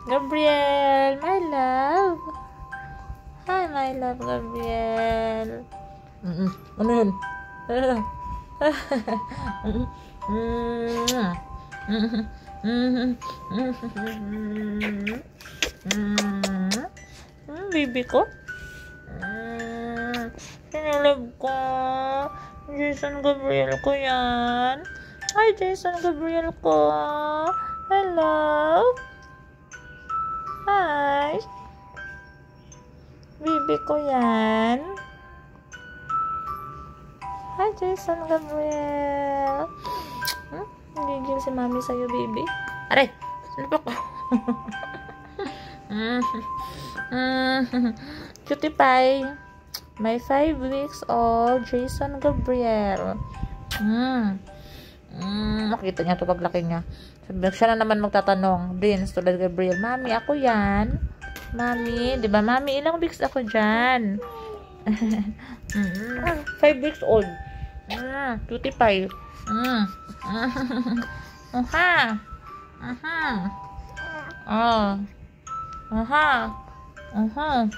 Gabriel, my love. Hi, my love, Gabriel. Ano yun? Baby ko. Sinalab ko. Jason Gabriel ko yan. Hi, Jason Gabriel ko. Hello. Hi. Baby ko yan. Hi, Jason Gabriel. Nagigil si mami sa'yo, baby. Aray! Sinapak ko. Cutie pie. My 5 weeks old Jason Gabriel. Makita niya ito paglaki niya. Siya na naman magtatanong. Vince, tulad Gabriel. Mami, ako yan. Mami, di ba mami, ilang weeks ako dyan? 5 weeks old. Cutie pie. Aha. Oh. Aha. Aha.